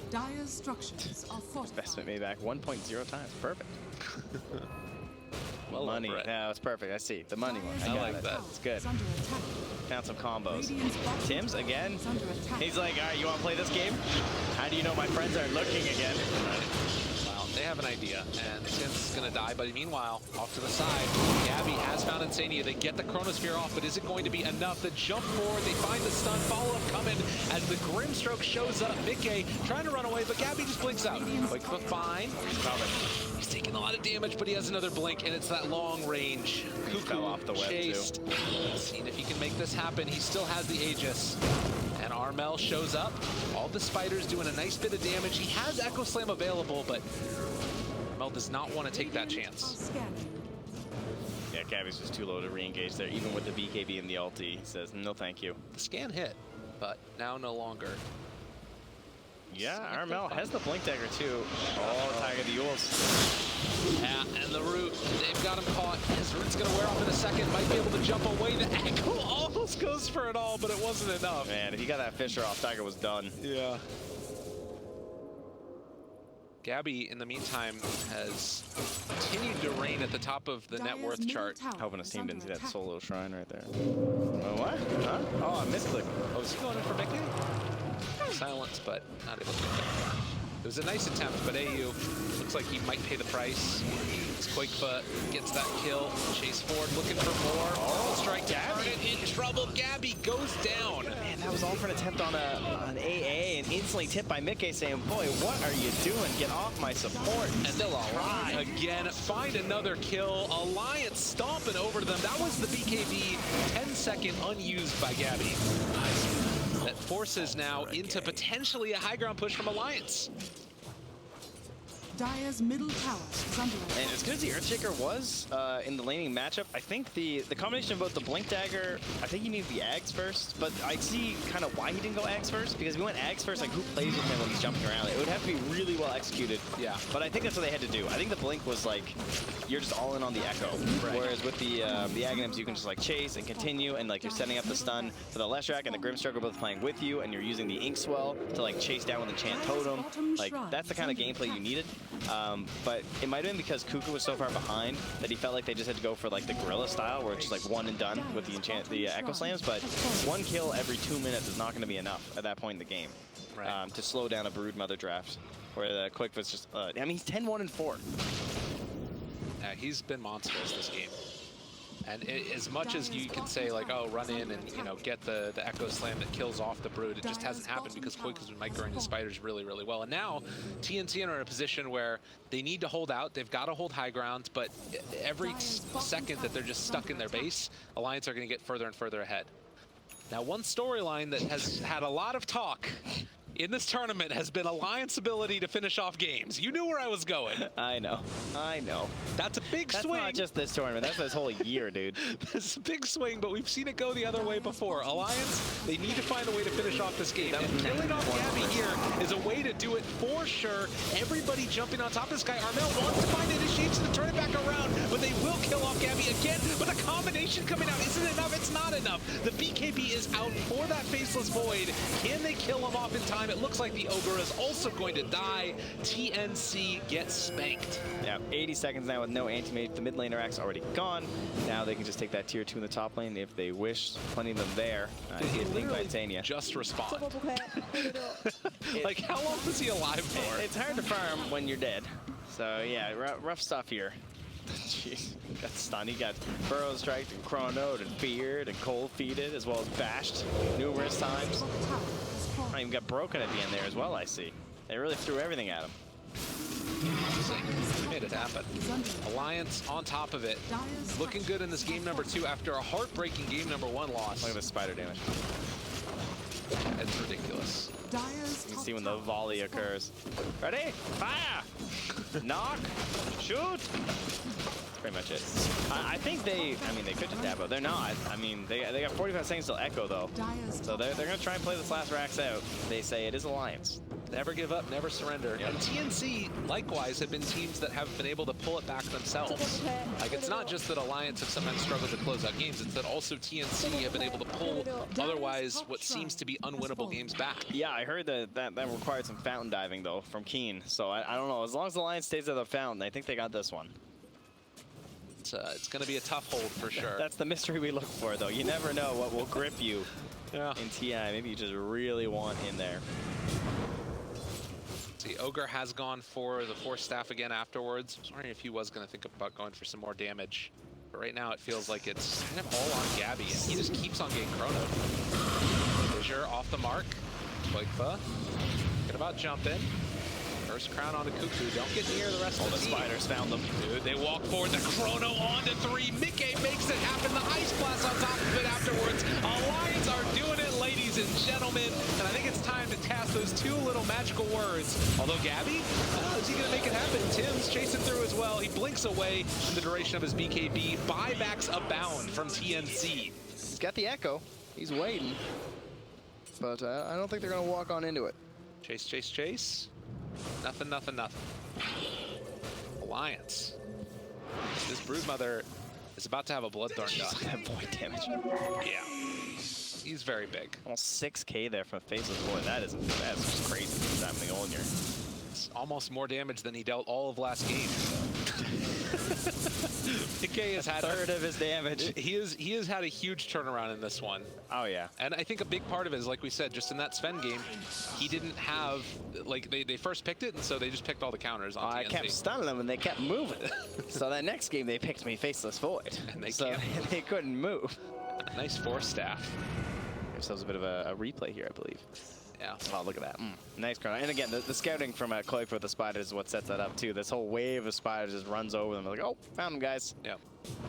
Dire's structures are fortified. Investment made back 1.0 times. Perfect. Well, Money. Brett. Yeah, it's perfect. I see. The money one. I got like it. that. It's good. Found some combos. Radiant's Tim's again. under attack. He's like, all right, you want to play this game? How do you know my friends aren't looking again? Well, they have an idea, and Tim's gonna die, but meanwhile, off to the side, Gabby has found Insania. They get the Chronosphere off, but is it going to be enough? The jump forward, they find the stun, follow-up coming as the Grimstroke shows up. Mickey trying to run away, but Gabby just blinks out. Quick foot fine. He's taking a lot of damage, but he has another blink, and it's that long range. Cuckoo fell off the web, chased. Seeing if he can make this happen. He still has the Aegis. And Armel shows up. All the spiders doing a nice bit of damage. He has Echo Slam available, but Armel does not want to take that chance. Yeah, Gabby's just too low to re-engage there. Even with the BKB and the ulti, he says, no thank you. The scan hit, but now no longer. Yeah, Armel has the blink dagger too. Oh, Tiger the Yules. Yeah, and the root, they've got him caught. His root's gonna wear off in a second. Might be able to jump away. The Echo almost goes for it all, but it wasn't enough. Man, if he got that Fisher off, Tiger was done. Yeah. Gabby, in the meantime, has continued to reign at the top of the net worth chart. Hoping his team didn't see that solo shrine right there. Oh, what? Huh? Oh, I missed it. Oh, is he going in for Mickey? Silence, but not able to get there. It was a nice attempt, but AU looks like he might pay the price. His Quakefoot gets that kill. Chase forward, looking for more. Oh, strike Gabby in trouble. Gabby goes down. Man, that was all for an attempt on an AA and instantly tipped by Mickey saying, boy, what are you doing? Get off my support. And still alive. Again, find another kill. Alliance stomping over to them. That was the BKB 10-second unused by Gabby. That forces now into potentially a high ground push from Alliance. Dire's middle tower is under attack. And as good as the Earthshaker was in the laning matchup, I think the combination of both the Blink Dagger, I think he needed the Ags first, but I see kind of why he didn't go Ags first, because if he went Ags first, like who plays with him when he's jumping around? It would have to be really well executed. Yeah. But I think that's what they had to do. I think the Blink was like, you're just all in on the Echo. Right. Whereas with the Aghanims, you can just like chase and continue, and like you're setting up the stun for the Leshrac and the Grimstroke are both playing with you, and you're using the Inkswell to like chase down with the Enchant Totem. Like that's the kind of gameplay you needed. But it might have been because Cuckoo was so far behind that he felt like they just had to go for like the Gorilla style, where it's just like one and done with the Echo Slams. But one kill every 2 minutes is not going to be enough at that point in the game to slow down a Broodmother draft. Where the Quick was just, I mean, he's 10-1-4. Yeah, he's been monstrous this game. And as much as you can say, like, oh, run in and, you know, get the Echo Slam that kills off the Brood, it just hasn't happened because Quick has been microing his spiders really, really well. And now, TNC are in a position where they need to hold out. They've got to hold high ground, but every second that they're just stuck in their base, Alliance are going to get further and further ahead. Now, one storyline that has had a lot of talk in this tournament has been Alliance ability to finish off games. You knew where I was going. I know. That's a big swing. That's not just this tournament. That's this whole year, dude. That's a big swing, but we've seen it go the other way before. Alliance, they need to find a way to finish off this game. And killing off Gabby here is a way to do it for sure. Everybody jumping on top of this guy. Armel wants to find initiation to turn it back around, but they will kill off Gabby again. But the combination coming out isn't enough. It's not enough. The BKB is out for that Faceless Void. Can they kill him off in time? It looks like the Ogre is also going to die. TNC gets spanked. Yeah, 80 seconds now with no anti-mage. The mid laner act's already gone. Now they can just take that tier 2 in the top lane if they wish. Plenty of them there. He is linked by Tania. Just respond. Like, how long was he alive for? It's hard to farm when you're dead. So yeah, rough stuff here. Jeez, got stunned. He got Burrow Striked and Chronoed and Feared and Cold Feeded as well as bashed numerous times. I even got broken at the end there as well, I see. They really threw everything at him. They made it happen. Alliance on top of it. Looking good in this game number 2 after a heartbreaking game number 1 loss. Look at the spider damage. It's ridiculous. Dyer's You can top see when the tower volley is occurs. Ready? Fire! Knock! Shoot! Pretty much it. I think they could just dab out. They're not. I mean, they got 45 seconds till Echo, though. Dyer's So they're going to try and play this last racks out. They say it is Alliance. Never give up, never surrender. Yep. And TNC, likewise, have been teams that have been able to pull it back themselves. Like, it's not just that Alliance have sometimes struggled to close out games, it's that also TNC have been able to pull otherwise what seems to be unwinnable games back. Yeah, I heard that required some fountain diving, though, from Keen. So I don't know. As long as the Alliance stays at the fountain, I think they got this one. It's going to be a tough hold for sure. That's the mystery we look for, though. You never know what will grip you in TI. Maybe you just really want in there. See, Ogre has gone for the Force Staff again afterwards. I was wondering if he was going to think about going for some more damage. But right now it feels like it's kind of all on Gabby, and he just keeps on getting chrono. Fissure off the mark. Quigfa. Thinking about jumping. First crown onto Cuckoo. Don't get near the rest of the team. Spiders found them. Dude, they walk forward. The chrono onto 3. Mickey makes it happen. The ice blast on top of it afterwards. Alliance are doing it, ladies and gentlemen. And I think it's time to cast those 2 little magical words. Although Gabby, is he going to make it happen? Tim's chasing through as well. He blinks away in the duration of his BKB. Buybacks abound from TNC. He's got the Echo. He's waiting. But I don't think they're going to walk on into it. Chase, chase, chase. Nothing, nothing, nothing. Alliance. This Broodmother is about to have a Bloodthorn done. That void damage. Yeah. He's very big. Almost 6K there from Faceless Void. That's just crazy. That many gold in here. It's almost more damage than he dealt all of last game. Mickey has had a third of his damage. He has had a huge turnaround in this one. Oh yeah. And I think a big part of it is, like we said, just in that Sven game, he didn't have, like, they first picked it, and so they just picked all the counters on TNC. I kept stunning them, and they kept moving. So that next game, they picked me Faceless Void. And they couldn't move. Nice Force Staff. Give ourselves a bit of a replay here, I believe. Yeah. Oh, look at that. Nice chrono. And again, the scouting from Cloak with the spiders is what sets that up, too. This whole wave of spiders just runs over them. They're like, oh, found them, guys. Yeah.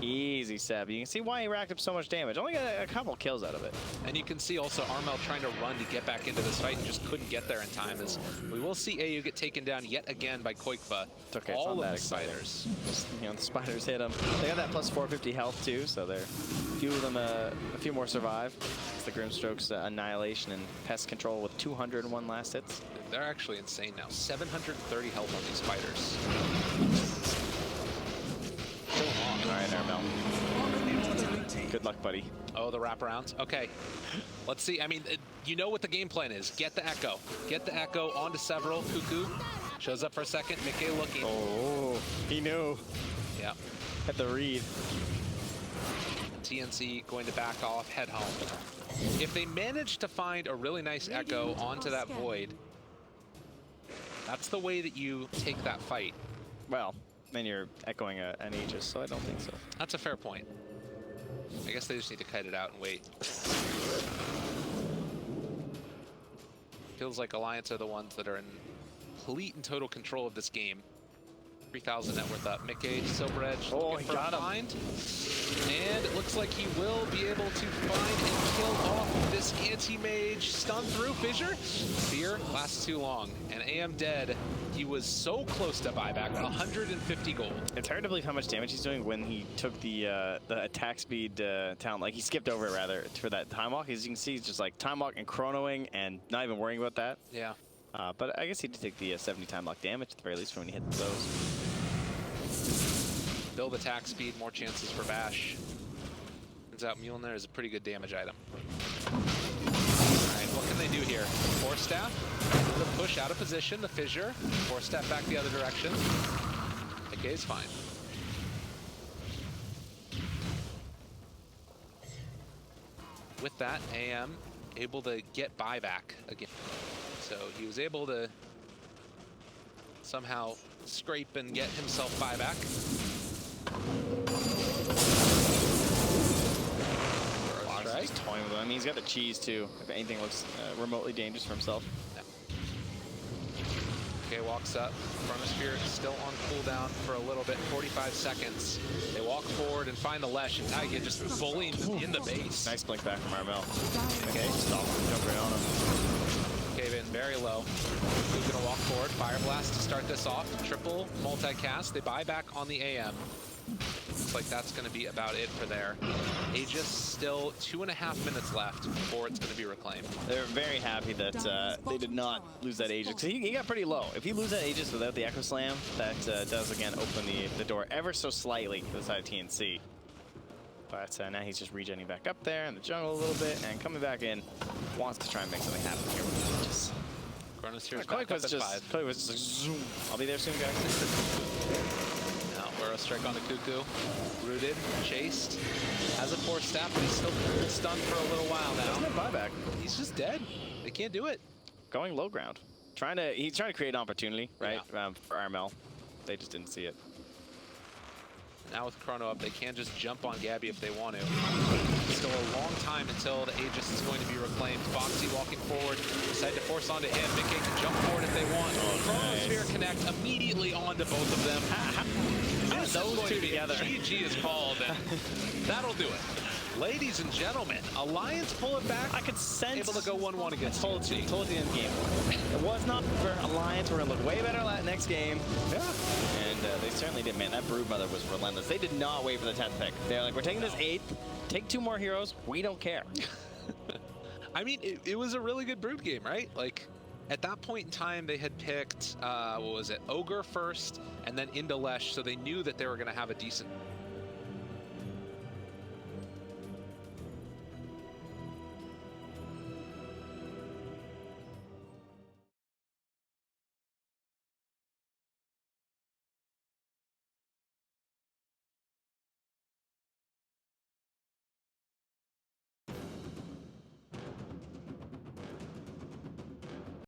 Easy Seb. You can see why he racked up so much damage. Only got a couple kills out of it. And you can see also Armel trying to run to get back into this fight and just couldn't get there in time. As we will see AU get taken down yet again by Quigfa. It's okay. All it's not of that the spiders. Just, the spiders hit them. They got that plus 450 health too, so a few of them, a few more survive. It's the Grimstroke's Annihilation and Pest Control with 201 last hits. They're actually insane now. 730 health on these spiders. All right, Armel. Good luck, buddy. Oh, the wraparounds. Okay. Let's see. I mean, you know what the game plan is. Get the Echo. Get the Echo onto several. Cuckoo shows up for a second. Mickey looking. Oh, he knew. Yeah. At the read. TNC going to back off, head home. If they manage to find a really nice Echo onto that Void, that's the way that you take that fight. Well, then you're echoing an Aegis, so I don't think so. That's a fair point. I guess they just need to kite it out and wait. Feels like Alliance are the ones that are in complete and total control of this game. 3,000 net worth up. Mickey, Silver Edge, looking for a find. And it looks like he will be able to find and kill off this anti-mage. Stun through Fissure. Fear lasts too long. And AM dead. He was so close to buyback, 150 gold. It's hard to believe how much damage he's doing when he took the attack speed talent. Like, he skipped over it, rather, for that time walk. As you can see, he's just like time walk and chronoing and not even worrying about that. Yeah. But I guess he did take the 70 time lock damage at the very least from when he hit those. Build attack speed, more chances for Bash. Turns out Mjolnir is a pretty good damage item. Alright, what can they do here? Force Staff, the push out of position, the Fissure. Force Staff back the other direction. Okay, is fine. With that, AM able to get buyback again. So he was able to somehow scrape and get himself buyback. He's toying with him. I mean, he's got the cheese too. If anything looks remotely dangerous for himself. Yeah. Okay, walks up. Chronosphere is still on cooldown for a little bit, 45 seconds. They walk forward and find the Lesh, and Taiga just bullying them in the base. Nice blink back from Armel. Okay, stop him, jump right on him. Cave in very low. Who's gonna walk forward? Fire Blast to start this off. Triple multicast. They buy back on the AM. Looks like that's going to be about it for there. Aegis still 2.5 minutes left before it's going to be reclaimed. They're very happy that they did not lose that Aegis. He got pretty low. If you lose that Aegis without the Echo Slam, that does again open the door ever so slightly to the side of TNC. But now he's just regenning back up there in the jungle a little bit and coming back in. Wants to try and make something happen here with Aegis. Chronosphere is back up at 5. Chloe was just like, zoom. I'll be there soon, guys. Burrow strike on the Cuckoo. Rooted, chased. Has a force staff, but he's still stunned for a little while now. There's no buyback. He's just dead. They can't do it. Going low ground. He's trying to create an opportunity, right, for Armel. They just didn't see it. Now with Chrono up, they can just jump on Gabby if they want to. Still a long time until the Aegis is going to be reclaimed. Foxy walking forward, decide to force onto him. Nick can jump forward if they want. Chronosphere connect immediately onto both of them. Those two together. GG is called, and that'll do it. Ladies and gentlemen, Alliance pull it back. I could sense. Able to go 1-1 against TNC. Told you in the game. It was not for Alliance. We're going to look way better next game. Yeah. And they certainly did. Man, that Broodmother was relentless. They did not wait for the 10th pick. They're like, we're taking this 8th. Take 2 more heroes. We don't care. I mean, it was a really good Brood game, right? Like, at that point in time, they had picked, what was it, Ogre first, and then into Lesh, so they knew that they were going to have a decent